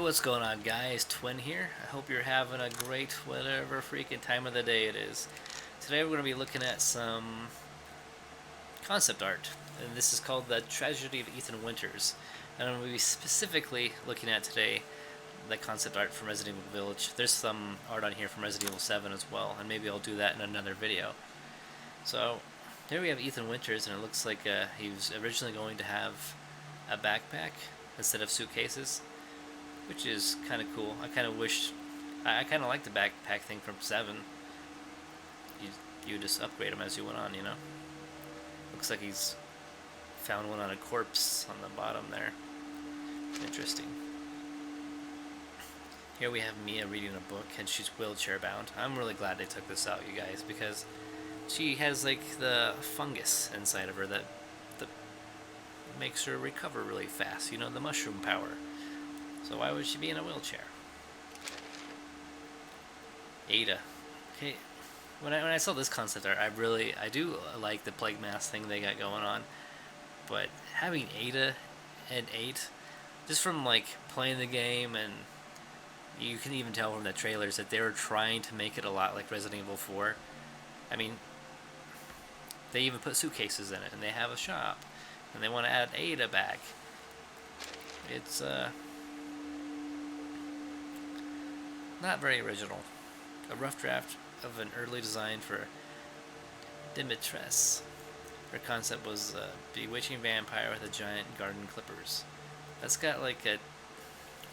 What's going on, guys? Twin here. I hope you're having a great whatever freaking time of the day it is. Today we're going to be looking at some concept art, and this is called The Tragedy of Ethan Winters. And I'm going to be specifically looking at today the concept art from Resident Evil Village. There's some art on here from Resident Evil 7 as well, and maybe I'll do that in another video. So, here we have Ethan Winters, and it looks like he was originally going to have a backpack instead of suitcases, which is kind of cool. I kind of wish, I kind of like the backpack thing from 7. You just upgrade them as you went on, you know? Looks like he's found one on a corpse on the bottom there. Interesting. Here we have Mia reading a book, and she's wheelchair bound. I'm really glad they took this out, you guys, because she has like the fungus inside of her that makes her recover really fast. You know, the mushroom power. So why would she be in a wheelchair? Ada. Okay, when I saw this concept art, I do like the plague mask thing they got going on, but having Ada and 8, just from like playing the game, and you can even tell from the trailers that they were trying to make it a lot like Resident Evil 4. I mean, they even put suitcases in it, and they have a shop, and they want to add Ada back. It's not very original. A rough draft of an early design for Dimitres. Her concept was a bewitching vampire with a giant garden clippers. That's got like a...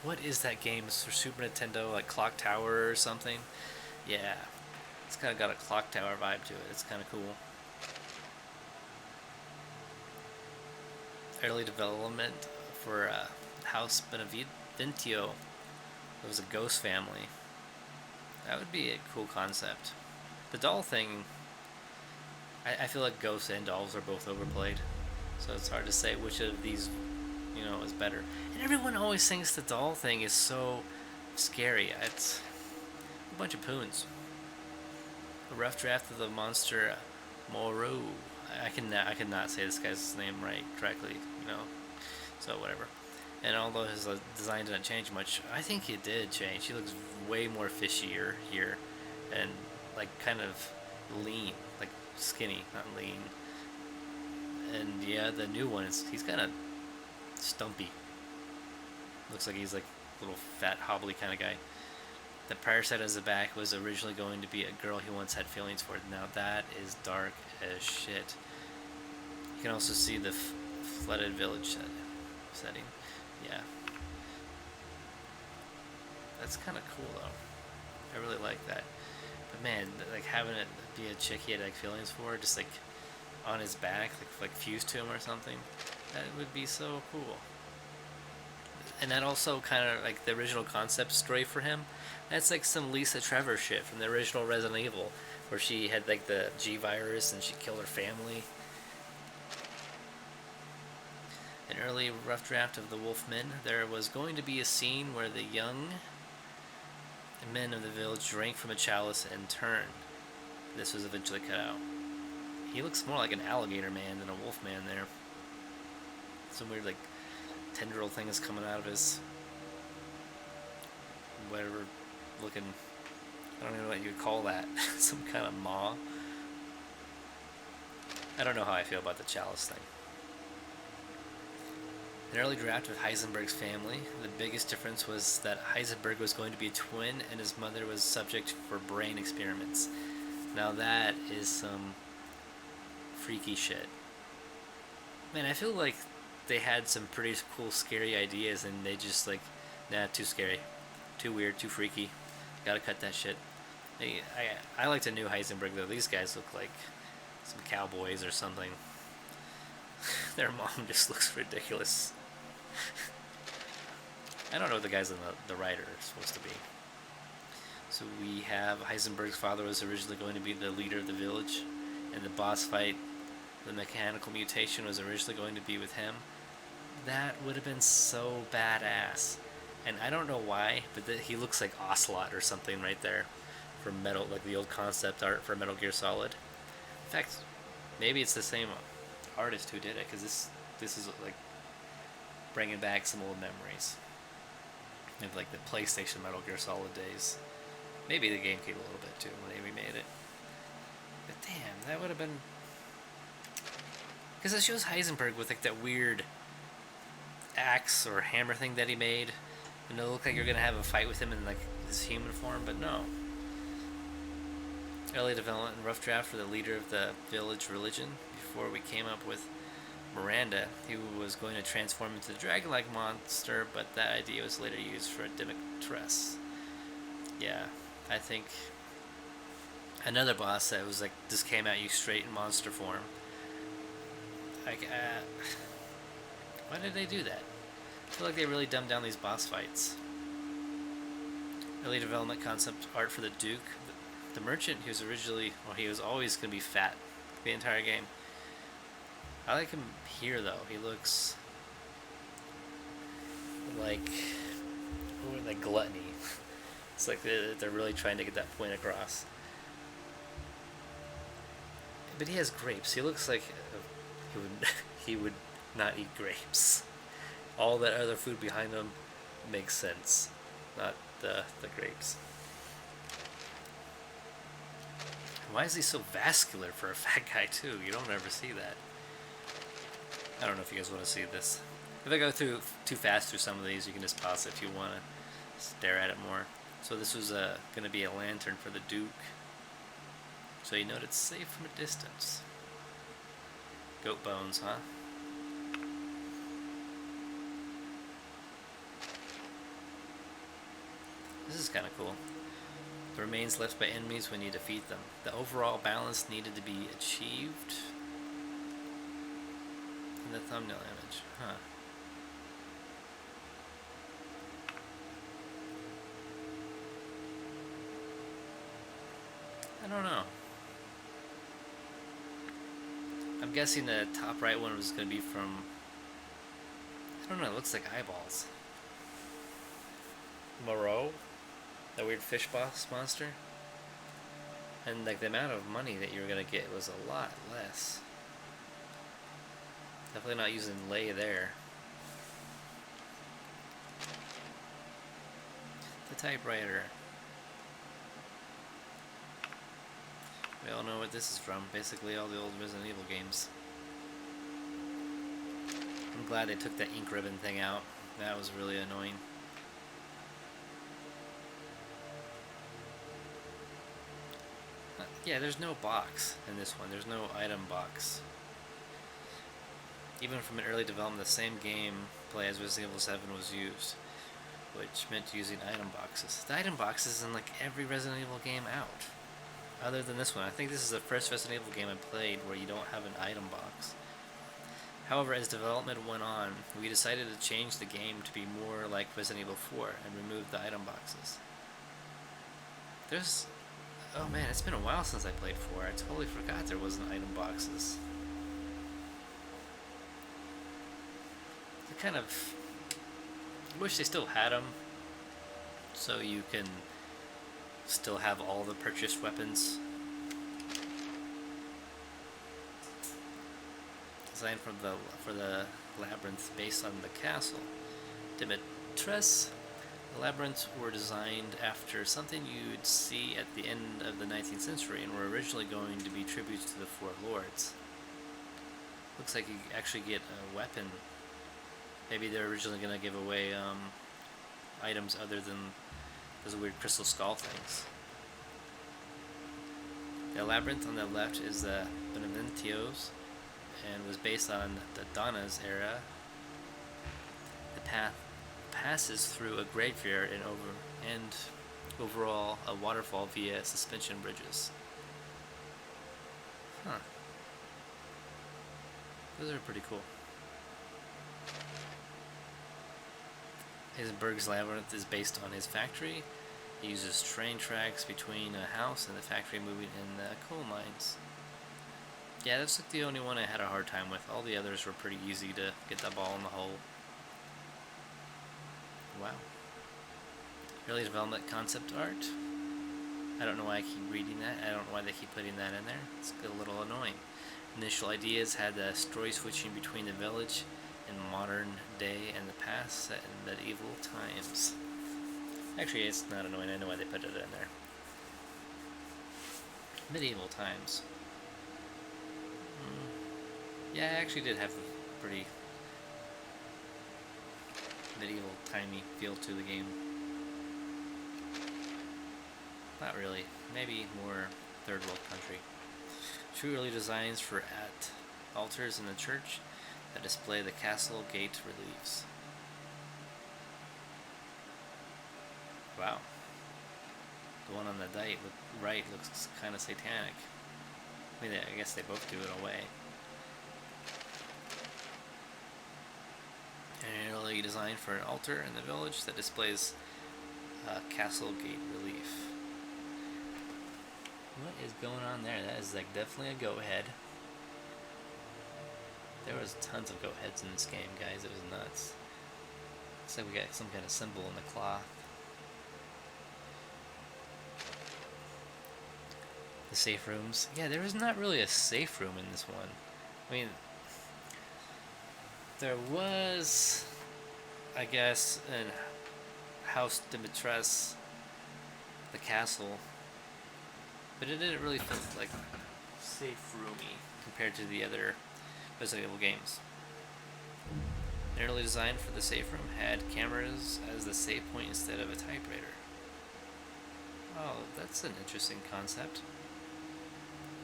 What is that game? It's for Super Nintendo, like Clock Tower or something? Yeah. It's kind of got a Clock Tower vibe to it. It's kind of cool. Early development for House Beneventio. It was a ghost family. That would be a cool concept. The doll thing, I feel like ghosts and dolls are both overplayed, so it's hard to say which of these, is better. And everyone always thinks the doll thing is so scary. It's a bunch of poons. A rough draft of the monster Moreau. I cannot say this guy's name correctly, so whatever. And although his design didn't change much, I think it did change. He looks way more fishier here, and like kind of lean, like skinny, not lean. And yeah, the new one he's kind of stumpy. Looks like he's like a little fat, hobbly kind of guy. The prior side of the back was originally going to be a girl he once had feelings for. Now that is dark as shit. You can also see the flooded village setting. Yeah. That's kind of cool though. I really like that. But man, like having it be a chick he had like feelings for, just like on his back, like fused to him or something, that would be so cool. And that also kind of like the original concept story for him. That's like some Lisa Trevor shit from the original Resident Evil, where she had like the G virus and she killed her family. An early rough draft of the Wolfmen, there was going to be a scene where the young men of the village drank from a chalice and turned. This was eventually cut out. He looks more like an alligator man than a wolf man there. Some weird like tendril thing is coming out of his whatever looking, I don't even know what you'd call that. Some kind of maw. I don't know how I feel about the chalice thing. An early draft of Heisenberg's family. The biggest difference was that Heisenberg was going to be a twin and his mother was subject for brain experiments. Now that is some freaky shit. Man, I feel like they had some pretty cool, scary ideas and they just like, nah, too scary. Too weird, too freaky. Gotta cut that shit. I liked a new Heisenberg though. These guys look like some cowboys or something. Their mom just looks ridiculous. I don't know what the guys on the right are supposed to be. So we have Heisenberg's father was originally going to be the leader of the village, and the boss fight, the mechanical mutation, was originally going to be with him. That would have been so badass. And I don't know why, but he looks like Ocelot or something right there from Metal, like the old concept art for Metal Gear Solid. In fact, maybe it's the same artist who did it, because this is like bringing back some old memories. Maybe like the PlayStation Metal Gear Solid days. Maybe the GameCube a little bit too when they remade it. But damn, that would have been. Because it shows Heisenberg with like that weird axe or hammer thing that he made. And it looked like you're gonna have a fight with him in like his human form, but no. Early development and rough draft for the leader of the village religion. Before we came up with Miranda, he was going to transform into a dragon-like monster, but that idea was later used for a Demetress. Yeah, I think another boss that was like just came at you straight in monster form. Like, why did they do that? I feel like they really dumbed down these boss fights. Early development concept art for the Duke. The merchant, he was originally, well, he was always going to be fat the entire game. I like him here, though. He looks like gluttony. It's like they're really trying to get that point across. But he has grapes. He looks like he would he would not eat grapes. All that other food behind him makes sense, not the grapes. Why is he so vascular for a fat guy too? You don't ever see that. I don't know if you guys want to see this. If I go through too fast through some of these, you can just pause it if you want to stare at it more. So this was going to be a lantern for the Duke. So you know it's safe from a distance. Goat bones, huh? This is kind of cool. The remains left by enemies when you defeat them. The overall balance needed to be achieved in the thumbnail image. Huh. I don't know. I'm guessing the top right one was going to be from... I don't know, it looks like eyeballs. Moreau? That weird fish boss monster? And like the amount of money that you were going to get was a lot less. Definitely not using lay there. The typewriter. We all know what this is from. Basically all the old Resident Evil games. I'm glad they took that ink ribbon thing out. That was really annoying. Yeah, there's no box in this one. There's no item box. Even from an early development, the same gameplay as Resident Evil 7 was used, which meant using item boxes. The item boxes in like every Resident Evil game out, other than this one. I think this is the first Resident Evil game I played where you don't have an item box. However, as development went on, we decided to change the game to be more like Resident Evil 4 and remove the item boxes. Oh man, it's been a while since I played 4. I totally forgot there wasn't item boxes. I kind of wish they still had them, so you can still have all the purchased weapons. Designed for the labyrinth based on the castle. Demetress. The labyrinths were designed after something you'd see at the end of the 19th century and were originally going to be tributes to the Four Lords. Looks like you actually get a weapon. Maybe they're originally going to give away items other than those weird crystal skull things. The labyrinth on the left is the Beneventio's and was based on the Donna's era. The path passes through a graveyard and overall a waterfall via suspension bridges. Huh. Those are pretty cool. Heisenberg's labyrinth is based on his factory. He uses train tracks between a house and the factory moving in the coal mines. Yeah, that's like the only one I had a hard time with. All the others were pretty easy to get the ball in the hole. Wow. Early development concept art. I don't know why I keep reading that. I don't know why they keep putting that in there. It's a little annoying. Initial ideas had the story switching between the village and modern day and the past set in medieval times. Actually, it's not annoying. I know why they put it in there. Medieval times. Yeah, I actually did have a pretty medieval timey feel to the game. Not really. Maybe more third world country. True early designs for at altars in the church that display the castle gate reliefs. Wow. The one on the right looks kind of satanic. I mean, I guess they both do in a way. An early design for an altar in the village that displays castle gate relief. What is going on there? That is like definitely a goat head. There was tons of goat heads in this game, guys. It was nuts. Looks like we got some kind of symbol in the cloth. The safe rooms. Yeah, there was not really a safe room in this one. I mean, there was, I guess, in House de Maîtresse, the castle, but it didn't really feel like safe roomy compared to the other Resident Evil games. An early design for the safe room had cameras as the save point instead of a typewriter. Oh, that's an interesting concept.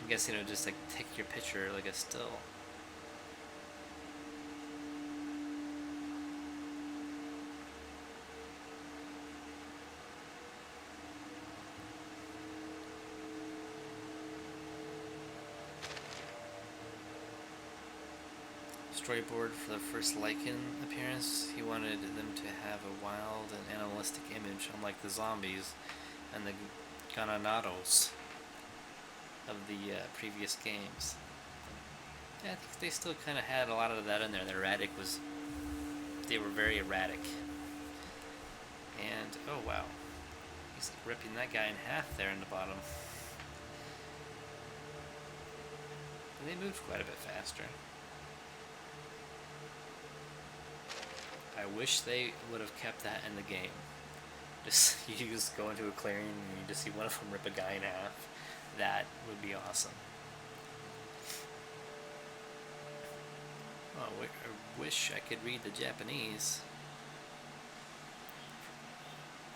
I'm guessing it would just like take your picture like a still. Storyboard for the first Lycan appearance. He wanted them to have a wild and animalistic image, unlike the zombies and the Gananados of the previous games. Yeah, I think they still kind of had a lot of that in there. They were very erratic. And, oh wow, he's like ripping that guy in half there in the bottom. And they moved quite a bit faster. I wish they would have kept that in the game. You just go into a clearing and you just see one of them rip a guy in half. That would be awesome. Oh, I wish I could read the Japanese.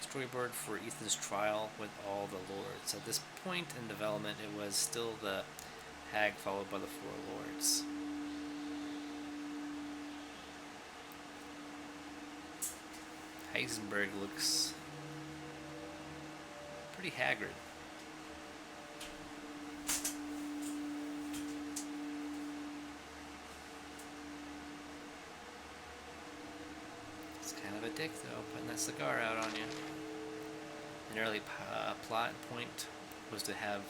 Storyboard for Ethan's trial with all the lords. At this point in development, it was still the hag followed by the four lords. Heisenberg looks pretty haggard. It's kind of a dick, though, putting that cigar out on you. An early plot point was to have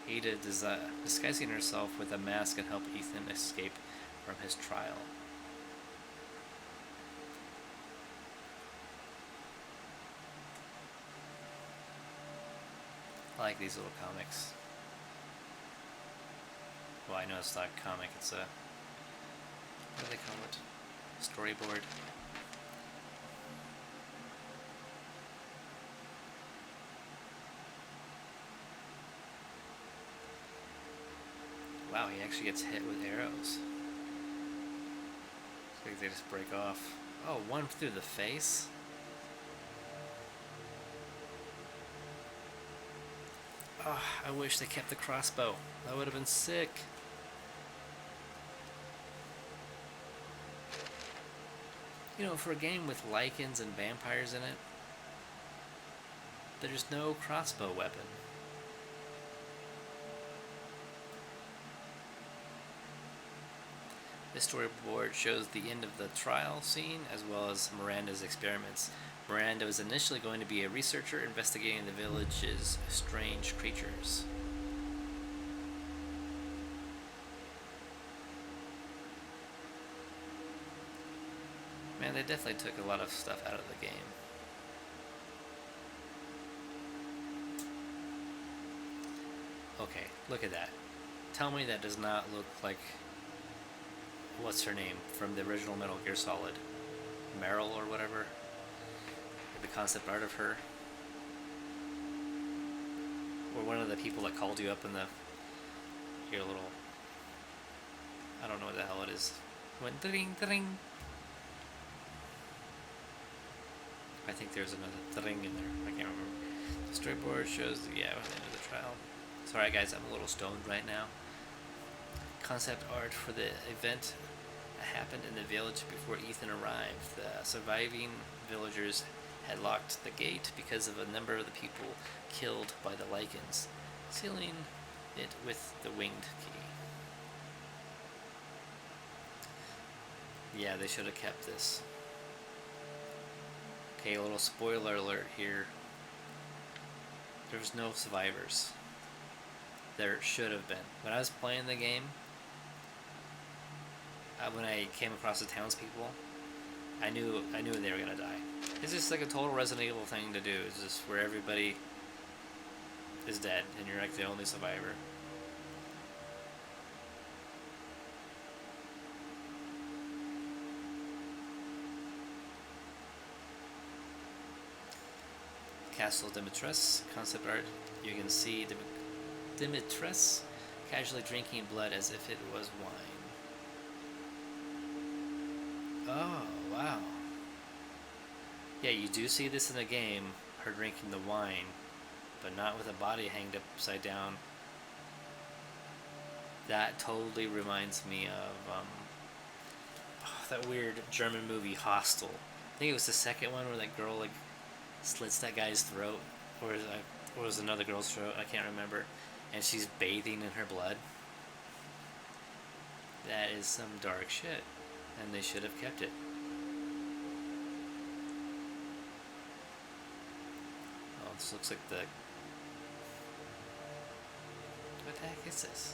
Ada disguising herself with a mask and help Ethan escape from his trial. I like these little comics. Well, I know it's not a comic, it's a... what do they call it? Storyboard. Wow, he actually gets hit with arrows. It's like they just break off. Oh, one through the face? Oh, I wish they kept the crossbow. That would have been sick. You know, for a game with lichens and vampires in it, there's no crossbow weapon. This storyboard shows the end of the trial scene as well as Miranda's experiments. Miranda was initially going to be a researcher investigating the village's strange creatures. Man, they definitely took a lot of stuff out of the game. Okay, look at that. Tell me that does not look like... what's her name from the original Metal Gear Solid? Meryl or whatever? The concept art of her. or one of the people that called you up in your little, I don't know what the hell it is. Went ding ding. I think there's another thing in there. I can't remember. The storyboard shows the end of the trial. Sorry guys, I'm a little stoned right now. Concept art for the event happened in the village before Ethan arrived. The surviving villagers had locked the gate because of a number of the people killed by the lichens, sealing it with the winged key. Yeah, they should have kept this. Okay, a little spoiler alert here. There's no survivors. There should have been. When I was playing the game, when I came across the townspeople, I knew they were gonna die. It's just like a total Resident Evil thing to do. It's just where everybody is dead and you're like the only survivor. Castle Dimitrescu concept art. You can see Dimitrescu casually drinking blood as if it was wine. Oh, wow. Yeah, you do see this in the game, her drinking the wine, but not with a body hanged upside down. That totally reminds me of that weird German movie Hostel. I think it was the second one where that girl like slits that guy's throat, or was another girl's throat, I can't remember, and she's bathing in her blood. That is some dark shit, and they should have kept it. Oh, this looks like the... What the heck is this?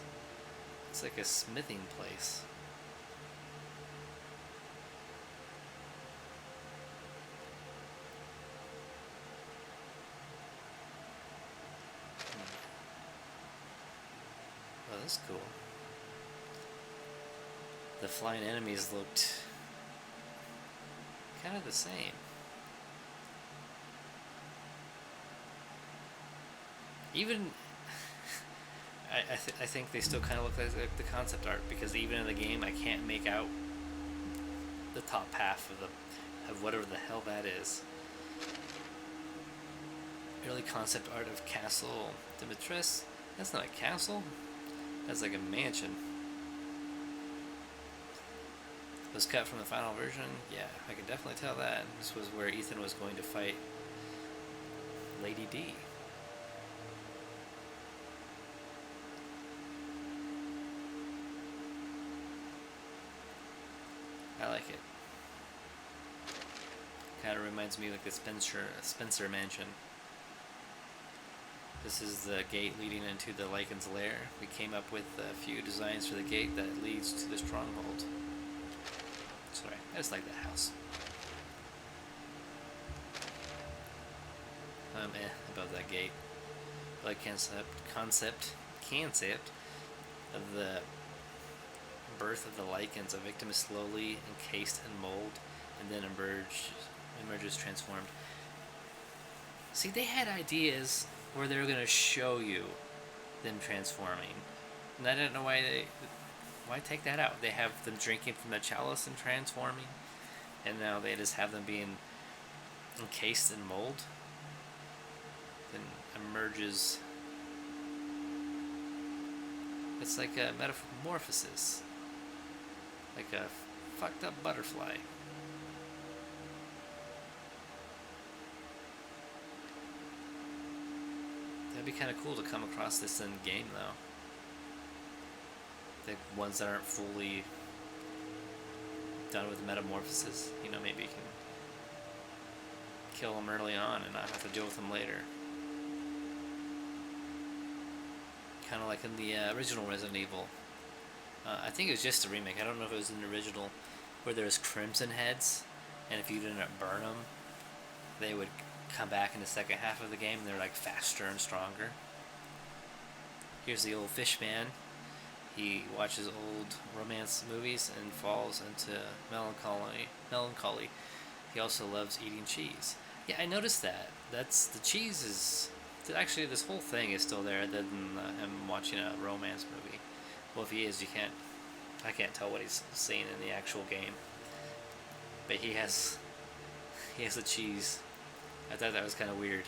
It's like a smithing place. Oh, that's cool. The flying enemies looked kind of the same. Even I think they still kind of look like the concept art, because even in the game I can't make out the top half of whatever the hell that is. Early concept art of Castle Dimitrescu. That's not a castle. That's like a mansion. Was cut from the final version. Yeah, I can definitely tell that. This was where Ethan was going to fight Lady D. I like it. Kind of reminds me like the Spencer mansion. This is the gate leading into the Lycan's lair. We came up with a few designs for the gate that leads to the stronghold. Sorry, I just like that house. About that gate. Like concept of the birth of the Lycans. A victim is slowly encased in mold and then emerges transformed. See, they had ideas where they were going to show you them transforming. And I don't know why take that out? They have them drinking from the chalice and transforming, and now they just have them being encased in mold. Then emerges. It's like a metamorphosis. Like a fucked up butterfly. That'd be kind of cool to come across this in game, though. The ones that aren't fully done with metamorphosis, you know, maybe you can kill them early on and not have to deal with them later. Kind of like in the original Resident Evil. I think it was just a remake. I don't know if it was in the original, where there was crimson heads, and if you didn't burn them, they would come back in the second half of the game, and they're like faster and stronger. Here's the old fish man. He watches old romance movies and falls into melancholy. He also loves eating cheese. Yeah, I noticed that. The cheese is Actually, this whole thing is still there, other than him watching a romance movie. Well, if he is, I can't tell what he's seeing in the actual game. But he has a cheese. I thought that was kind of weird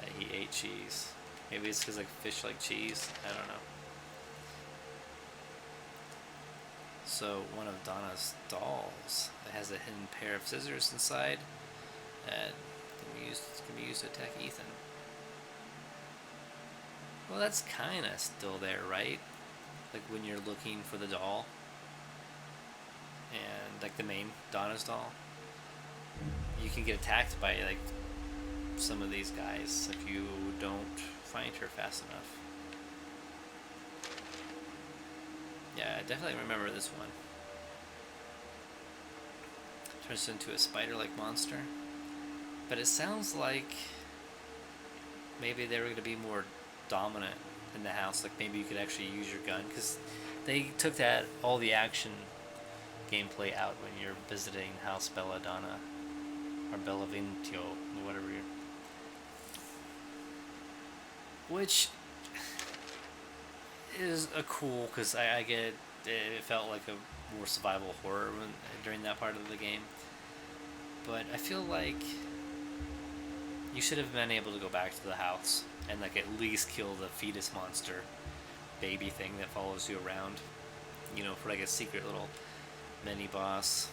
that he ate cheese. Maybe it's because like fish like cheese. I don't know. So one of Donna's dolls that has a hidden pair of scissors inside that can be used to attack Ethan. Well, that's kind of still there, right? Like when you're looking for the doll, and like the main Donna's doll, you can get attacked by like some of these guys if you don't find her fast enough. Yeah, I definitely remember this one. Turns into a spider-like monster. But it sounds like maybe they were going to be more dominant in the house. Like maybe you could actually use your gun, because they took all the action gameplay out when you're visiting House Belladonna or Bellaventio, whatever you're. Which is a cool, because I get it felt like a more survival horror during that part of the game. But I feel like you should have been able to go back to the house and like at least kill the fetus monster baby thing that follows you around, for like a secret little mini boss.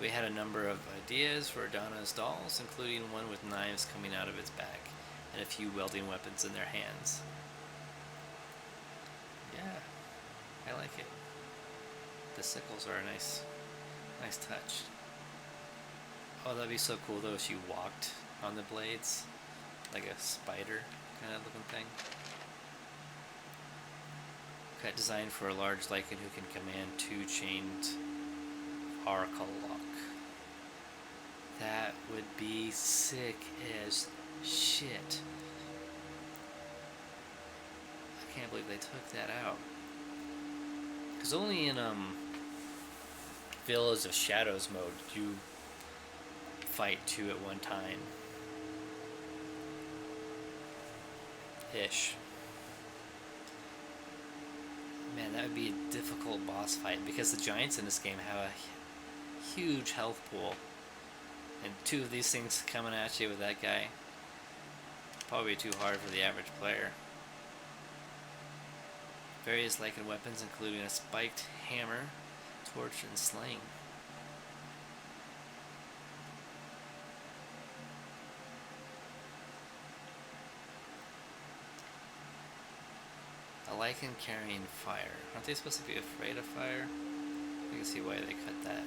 We had a number of ideas for Donna's dolls, including one with knives coming out of its back and a few welding weapons in their hands. Yeah, I like it. The sickles are a nice touch. Oh, that'd be so cool though if she walked on the blades, like a spider kind of looking thing. Cut designed for a large lichen who can command 2-chained Arkalok. That would be sick as shit. I can't believe they took that out. Because only in Villas of Shadows mode do you fight 2 at one time. Ish. Man, that would be a difficult boss fight, because the giants in this game have a huge health pool. And 2 of these things coming at you with that guy, probably too hard for the average player. Various lichen weapons, including a spiked hammer, torch, and sling. A lichen carrying fire. Aren't they supposed to be afraid of fire? I can see why they cut that.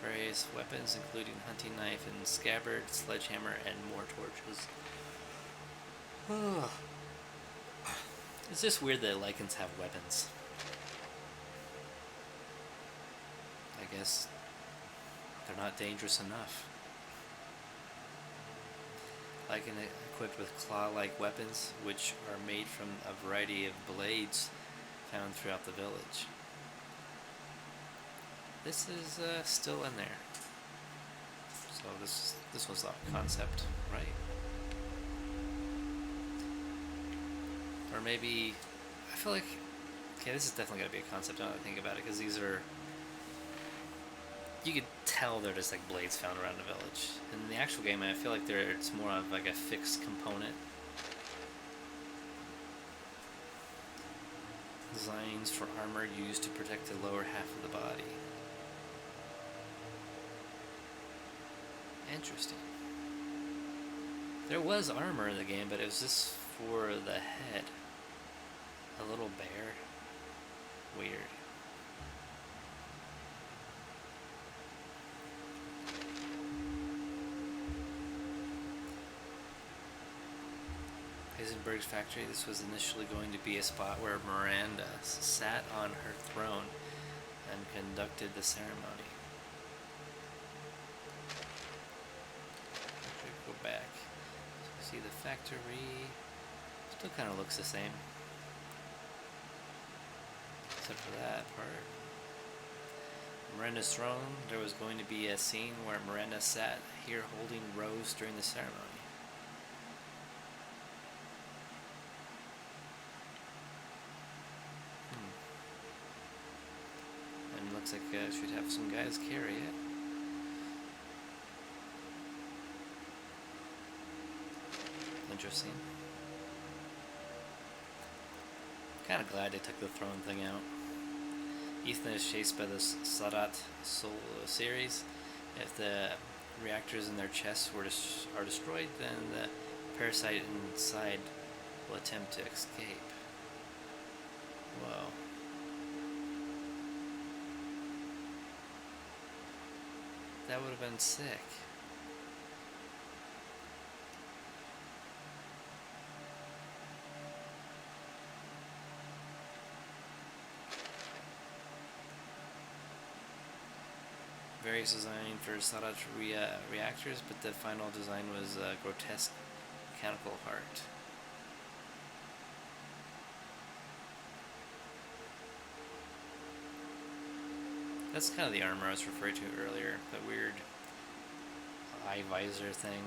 Various weapons, including hunting knife and scabbard, sledgehammer, and more torches. It's just weird that lichens have weapons. I guess they're not dangerous enough. Lichen equipped with claw-like weapons, which are made from a variety of blades found throughout the village. This is still in there. So this was the concept, right? Or maybe, I feel like, okay, this is definitely going to be a concept now that I think about it, because these are, you could tell they're just like blades found around the village. In the actual game, I feel like it's more of like a fixed component. Designs for armor used to protect the lower half of the body. Interesting. There was armor in the game, but it was just for the head. A little bear. Weird. Heisenberg's factory. This was initially going to be a spot where Miranda sat on her throne and conducted the ceremony. Go back. So see the factory. Still kind of looks the same, except for that part. Miranda's throne, there was going to be a scene where Miranda sat here holding Rose during the ceremony. And looks like she'd have some guys carry it. Interesting. Kind of glad they took the throne thing out. Ethan is chased by the Sadat series. If the reactors in their chests are destroyed, then the parasite inside will attempt to escape. Whoa. That would have been sick. Various design for Sadat reactors, but the final design was a grotesque mechanical heart. That's kind of the armor I was referring to earlier, that weird eye visor thing.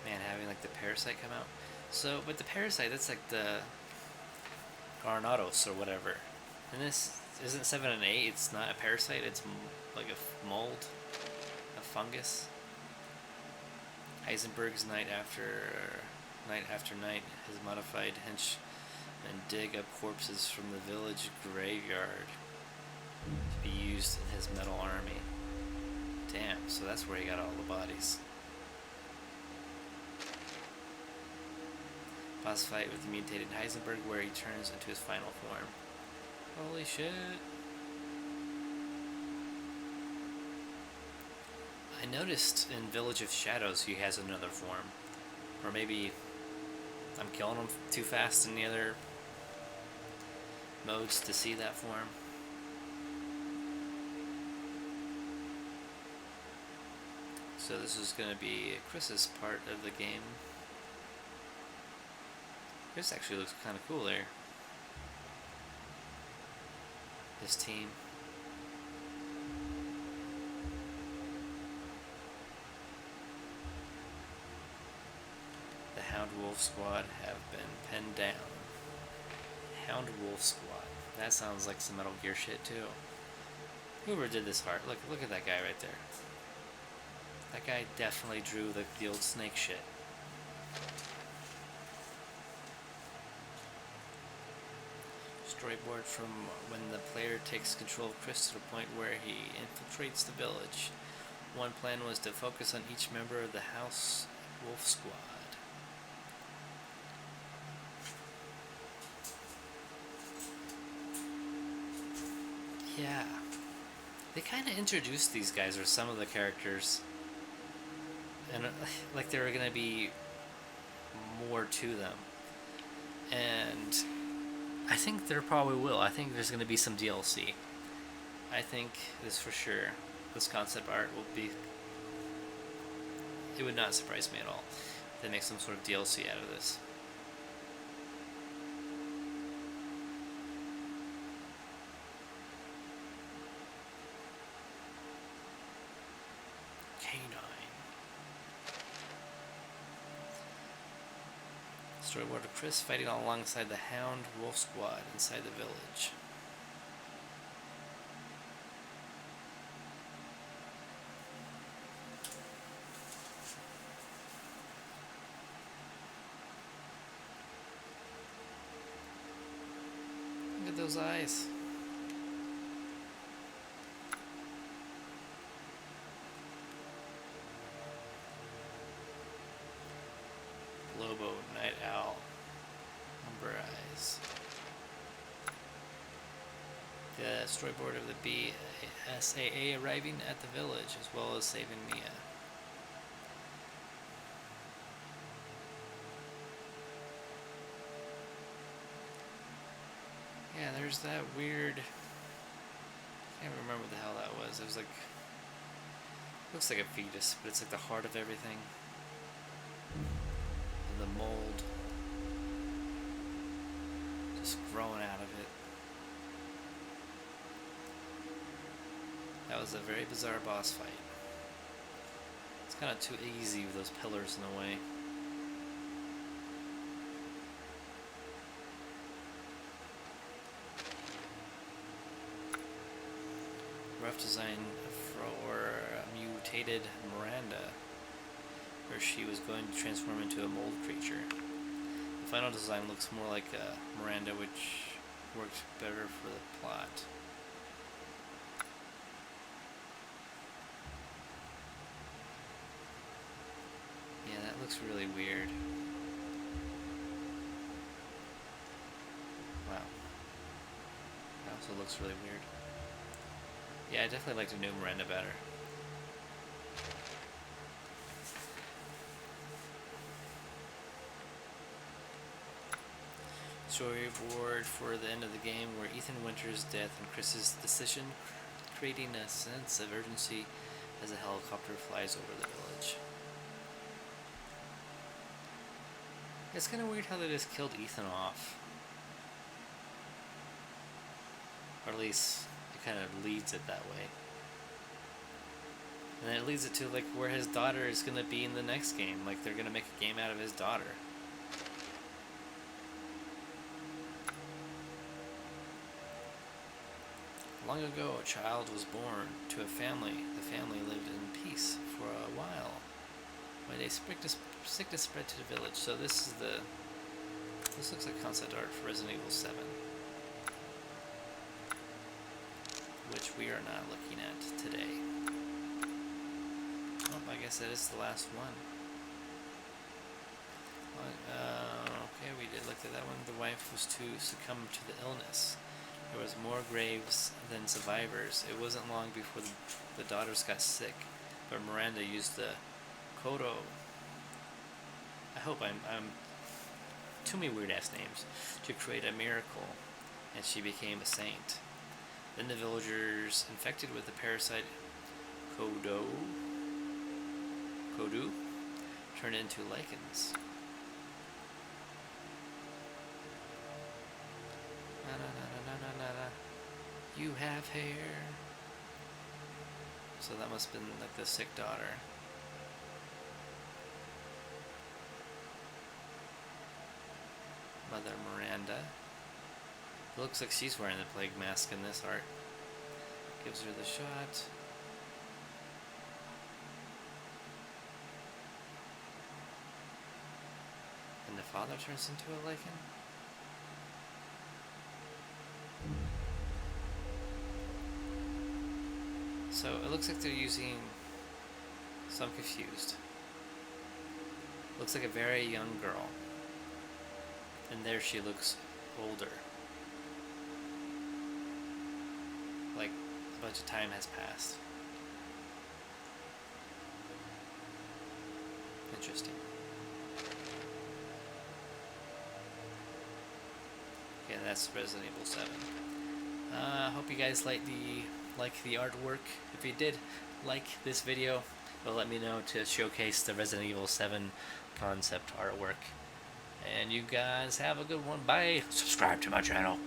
Man, having like the parasite come out. So, but the parasite, that's like the Garnados or whatever. And this isn't 7 and 8. It's not a parasite. It's like a mold, a fungus. Heisenberg's night after night has modified henchmen dig up corpses from the village graveyard to be used in his metal army. Damn, so that's where he got all the bodies. Boss fight with the mutated Heisenberg where he turns into his final form. Holy shit. I noticed in Village of Shadows he has another form. Or maybe I'm killing him too fast in the other modes to see that form. So this is going to be Chris's part of the game. Chris actually looks kind of cool there. His team. The Hound Wolf Squad have been pinned down. Hound Wolf Squad. That sounds like some Metal Gear shit too. Whoever did this art, look at that guy right there. That guy definitely drew the old Snake shit. Storyboard from when the player takes control of Chris to the point where he infiltrates the village. One plan was to focus on each member of the House Wolf Squad. Yeah. They kind of introduced these guys, or some of the characters, and like there were going to be more to them. And I think there probably will. I think there's going to be some DLC. I think this for sure. This concept art will be... It would not surprise me at all if they make some sort of DLC out of this. Storyboard of Chris fighting alongside the Hound Wolf Squad inside the village. Look at those eyes. Lobo, Night Owl, Umber Eyes. The storyboard of the BSAA arriving at the village, as well as saving Mia. Yeah, there's that weird... I can't remember what the hell that was. It was like... Looks like a fetus, but it's like the heart of everything. just growing out of it. That was a very bizarre boss fight. It's kind of too easy with those pillars in the way. Rough design for mutated Miranda, where she was going to transform into a mold creature. The final design looks more like Miranda, which worked better for the plot. Yeah, that looks really weird. Wow. That also looks really weird. Yeah, I definitely like the new Miranda better. Storyboard for the end of the game, where Ethan Winter's death and Chris's decision, creating a sense of urgency as a helicopter flies over the village. It's kind of weird how they just killed Ethan off. Or at least it kind of leads it that way. And then it leads it to like where his daughter is going to be in the next game. Like they're going to make a game out of his daughter. Long ago, a child was born to a family. The family lived in peace for a while. When a sickness spread to the village. So this looks like concept art for Resident Evil 7. Which we are not looking at today. Oh, I guess that is the last one. Okay, we did look at that one. The wife was to succumb to the illness. There was more graves than survivors. It wasn't long before the daughters got sick, but Miranda used the Kodo. I hope I'm too many weird ass names to create a miracle, and she became a saint. Then the villagers infected with the parasite Kodu turned into lichens. You have hair. So that must have been like the sick daughter. Mother Miranda. It looks like she's wearing the plague mask in this art. Gives her the shot. And the father turns into a lichen? So it looks like they're using... So I'm confused. Looks like a very young girl. And there she looks older. Like a bunch of time has passed. Interesting. Okay, that's Resident Evil 7. Hope you guys like the artwork. If you did like this video, well, let me know to showcase the Resident Evil 7 concept artwork. And you guys have a good one. Bye. Subscribe to my channel.